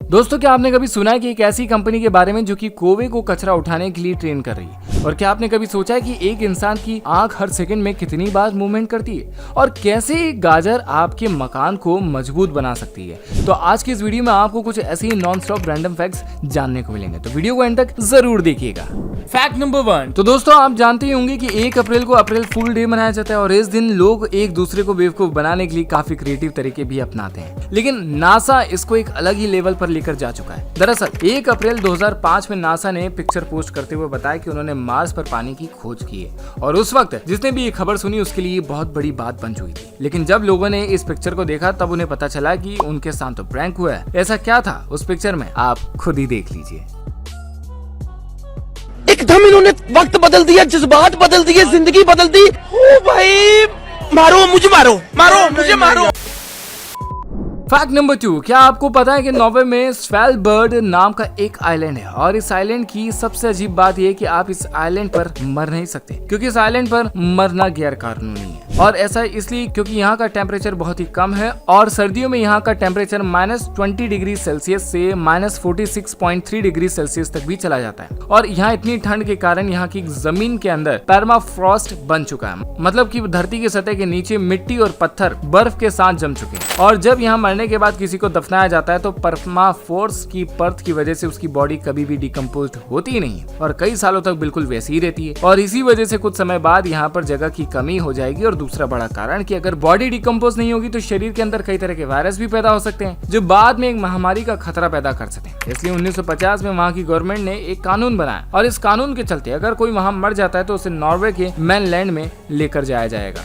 दोस्तों, क्या आपने कभी सुना है कि एक ऐसी कंपनी के बारे में जो कि कोवे को कचरा उठाने के लिए ट्रेन कर रही है? और क्या आपने कभी सोचा है कि एक इंसान की आंख हर सेकंड में कितनी बार मूवमेंट करती है और कैसे एक गाजर आपके मकान को मजबूत बना सकती है? तो आज की इस वीडियो में आपको कुछ ऐसे ही नॉन स्टॉप रैंडम फैक्ट्स जानने को मिलेंगे, तो वीडियो को एंड तक जरूर देखिएगा। Fact number 1। तो दोस्तों, आप जानते ही होंगे कि 1 अप्रैल को अप्रैल फूल डे मनाया जाता है और इस दिन लोग एक दूसरे को बेवकूफ बनाने के लिए काफी क्रिएटिव तरीके भी अपनाते हैं, लेकिन नासा इसको एक अलग ही लेवल पर लेकर जा चुका है। दरअसल 1 अप्रैल 2005 में नासा ने पिक्चर पोस्ट करते हुए बताया कि उन्होंने मार्स पर पानी की खोज की है और उस वक्त जिसने भी ये खबर सुनी उसके लिए बहुत बड़ी बात बन चुकी थी। लेकिन जब लोगों ने इस पिक्चर को देखा तब उन्हें पता चला कि उनके साथ तो प्रैंक हुआ है। ऐसा क्या था उस पिक्चर में, आप खुद ही देख लीजिए। एकदम इन्होंने वक्त बदल दिया, जज्बात बदल दिए, जिंदगी बदल दी। ओ भाई, मारो मुझे, मारो मुझे, मारो। Fact number 2। क्या आपको पता है कि नॉर्वे में स्वेलबर्ड नाम का एक आइलैंड है और इस आइलैंड की सबसे अजीब बात यह है कि आप इस आइलैंड पर मर नहीं सकते, क्योंकि इस आइलैंड पर मरना गैर कानूनी है। और ऐसा इसलिए क्योंकि यहाँ का टेम्परेचर बहुत ही कम है और सर्दियों में यहाँ का टेम्परेचर -20 डिग्री सेल्सियस से -46.3 डिग्री सेल्सियस तक भी चला जाता है। और यहाँ इतनी ठंड के कारण यहाँ की जमीन के अंदर परमाफ्रॉस्ट बन चुका है, मतलब कि धरती की सतह के नीचे मिट्टी और पत्थर बर्फ के साथ जम चुके हैं। और जब यहाँ मरने के बाद किसी को दफनाया जाता है तो परमाफ्रॉस्ट की परत की वजह से उसकी बॉडी कभी भी डिकम्पोज होती ही नहीं और कई सालों तक बिल्कुल वैसी ही रहती है। और इसी वजह से कुछ समय बाद यहाँ पर जगह की कमी हो जाएगी। और दूसरा बड़ा कारण कि अगर बॉडी डिकम्पोज नहीं होगी तो शरीर के अंदर कई तरह के वायरस भी पैदा हो सकते हैं जो बाद में एक महामारी का खतरा पैदा कर सकते हैं। इसलिए 1950 में वहाँ की गवर्नमेंट ने एक कानून बनाया और इस कानून के चलते अगर कोई वहाँ मर जाता है तो उसे नॉर्वे के मेनलैंड में लेकर जाया जाएगा।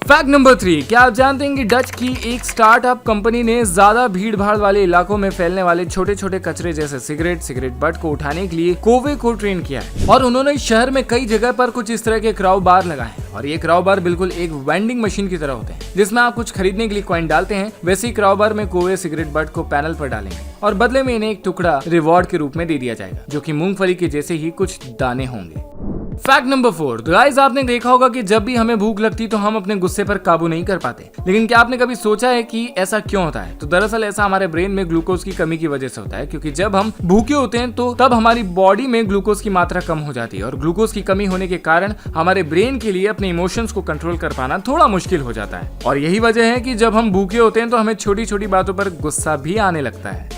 Fact number 3। क्या आप जानते हैं कि डच की एक स्टार्टअप कंपनी ने ज्यादा भीड़ भाड़ वाले इलाकों में फैलने वाले छोटे छोटे कचरे जैसे सिगरेट बट को उठाने के लिए कोवे को ट्रेन किया है और उन्होंने शहर में कई जगह पर कुछ इस तरह के क्राउ बार लगाए हैं। और ये क्राउ बार बिल्कुल एक वेंडिंग मशीन की तरह होते हैं जिसमें आप कुछ खरीदने के लिए कॉइन डालते हैं। वैसे ही क्राउ बार में कोवे सिगरेट बट को पैनल पर डालेंगे और बदले में इन्हें एक टुकड़ा रिवॉर्ड के रूप में दे दिया जाएगा जो कि मूंगफली के जैसे ही कुछ दाने होंगे। Fact number 4। तो गाइस, आपने देखा होगा कि जब भी हमें भूख लगती तो हम अपने गुस्से पर काबू नहीं कर पाते, लेकिन क्या आपने कभी सोचा है कि ऐसा क्यों होता है? तो दरअसल ऐसा हमारे ब्रेन में ग्लूकोज की कमी की वजह से होता है, क्योंकि जब हम भूखे होते हैं तो तब हमारी बॉडी में ग्लूकोज की मात्रा कम हो जाती है और ग्लूकोज की कमी होने के कारण हमारे ब्रेन के लिए अपने इमोशंस को कंट्रोल कर पाना थोड़ा मुश्किल हो जाता है। और यही वजह है कि जब हम भूखे होते हैं तो हमें छोटी छोटी बातों पर गुस्सा भी आने लगता है।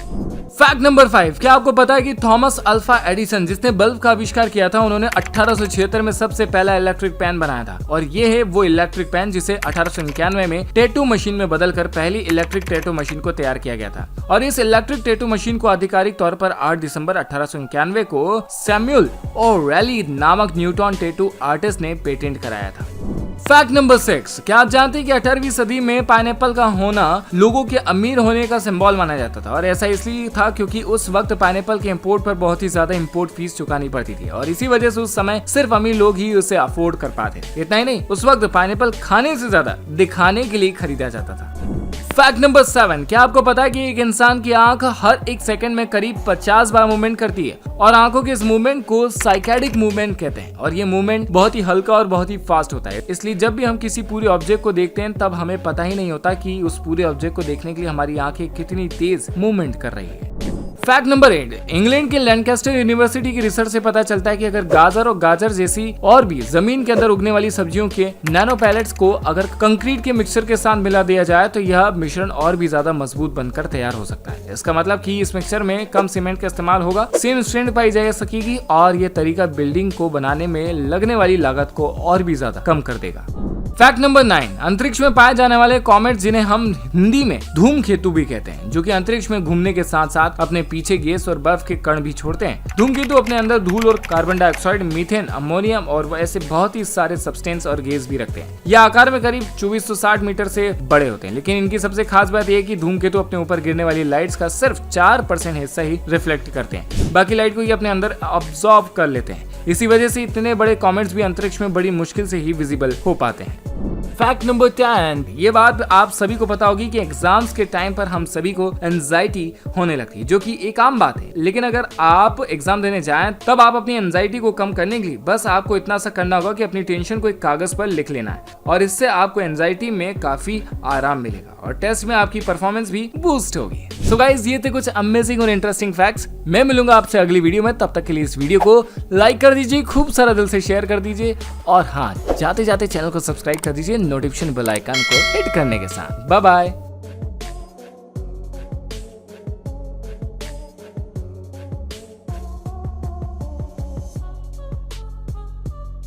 Fact number 5। क्या आपको पता है कि थॉमस अल्फा एडिसन जिसने बल्ब का आविष्कार किया था उन्होंने 1876 में सबसे पहला इलेक्ट्रिक पैन बनाया था और ये है वो इलेक्ट्रिक पैन जिसे 1891 में टैटू मशीन में बदलकर पहली इलेक्ट्रिक टैटू मशीन को तैयार किया गया था। और इस इलेक्ट्रिक टैटू मशीन को आधिकारिक तौर पर 8 दिसंबर 1891 को सैमुअल ओरेली नामक न्यूटन टैटू आर्टिस्ट ने पेटेंट कराया था। Fact number 6। क्या आप जानते हैं कि 18वीं सदी में पाइनएप्पल का होना लोगों के अमीर होने का सिंबल माना जाता था और ऐसा इसलिए था क्योंकि उस वक्त पाइनएप्पल के इंपोर्ट पर बहुत ही ज्यादा इंपोर्ट फीस चुकानी पड़ती थी और इसी वजह से उस समय सिर्फ अमीर लोग ही उसे अफोर्ड कर पाते। इतना ही नहीं, उस वक्त पाइनएप्पल खाने से ज्यादा दिखाने के लिए खरीदा जाता था। Fact number 7। क्या आपको पता है कि एक इंसान की आंख हर 1 सेकंड में करीब 50 बार मूवमेंट करती है और आंखों के इस मूवमेंट को साइकेडिक मूवमेंट कहते हैं और ये मूवमेंट बहुत ही हल्का और बहुत ही फास्ट होता है। इसलिए जब भी हम किसी पूरे ऑब्जेक्ट को देखते हैं तब हमें पता ही नहीं होता कि उस पूरे ऑब्जेक्ट को देखने के लिए हमारी आंखें कितनी तेज मूवमेंट कर रही है। Fact number 8। इंग्लैंड के लैंकास्टर यूनिवर्सिटी की रिसर्च से पता चलता है कि अगर गाजर और गाजर जैसी और भी जमीन के अंदर उगने वाली सब्जियों के नैनो पैलेट्स को अगर कंक्रीट के मिक्सचर के साथ मिला दिया जाए तो यह मिश्रण और भी ज्यादा मजबूत बनकर तैयार हो सकता है। इसका मतलब कि इस मिक्सचर में कम सीमेंट का इस्तेमाल होगा, सेम स्ट्रेंथ पाई जा सकेगी और ये तरीका बिल्डिंग को बनाने में लगने वाली लागत को और भी ज्यादा कम कर देगा। Fact number 9। अंतरिक्ष में पाए जाने वाले कॉमेट जिन्हें हम हिंदी में धूमकेतु भी कहते हैं, जो कि अंतरिक्ष में घूमने के साथ साथ अपने पीछे गैस और बर्फ के कण भी छोड़ते हैं। धूमकेतु अपने अंदर धूल और कार्बन डाइऑक्साइड, मीथेन, अमोनियम और ऐसे बहुत ही सारे सब्सटेंस और गैस भी रखते हैं। यह आकार में करीब 2460 मीटर से बड़े होते हैं, लेकिन इनकी सबसे खास बात यह है कि धूमकेतु अपने ऊपर गिरने वाली लाइट्स का सिर्फ 4% हिस्सा ही रिफ्लेक्ट करते हैं, बाकी लाइट को ये अपने अंदर अब्सॉर्ब कर लेते हैं। इसी वजह से इतने बड़े कॉमेट्स भी अंतरिक्ष में बड़ी मुश्किल से ही विजिबल हो पाते हैं। फैक्ट नंबर 10, ये बात आप सभी को पता होगी कि एग्जाम्स के टाइम पर हम सभी को एंजाइटी होने लगती है, जो कि एक आम बात है। लेकिन अगर आप एग्जाम देने जाएं तब आप अपनी एंजाइटी को कम करने के लिए बस आपको इतना सा करना होगा कि अपनी टेंशन को एक कागज पर लिख लेना है, और इससे आपको एंजाइटी में काफी आराम मिलेगा और टेस्ट में आपकी परफॉर्मेंस भी बूस्ट होगी। सो गाइस, ये थे कुछ अमेजिंग और इंटरेस्टिंग फैक्ट्स। मैं मिलूंगा आपसे अगली वीडियो में, तब तक के लिए इस वीडियो को लाइक कर दीजिए, खूब सारा दिल से शेयर कर दीजिए, और हाँ, जाते जाते चैनल को सब्सक्राइब कर दीजिए नोटिफिकेशन बेल आइकन को हिट करने के साथ। Bye bye.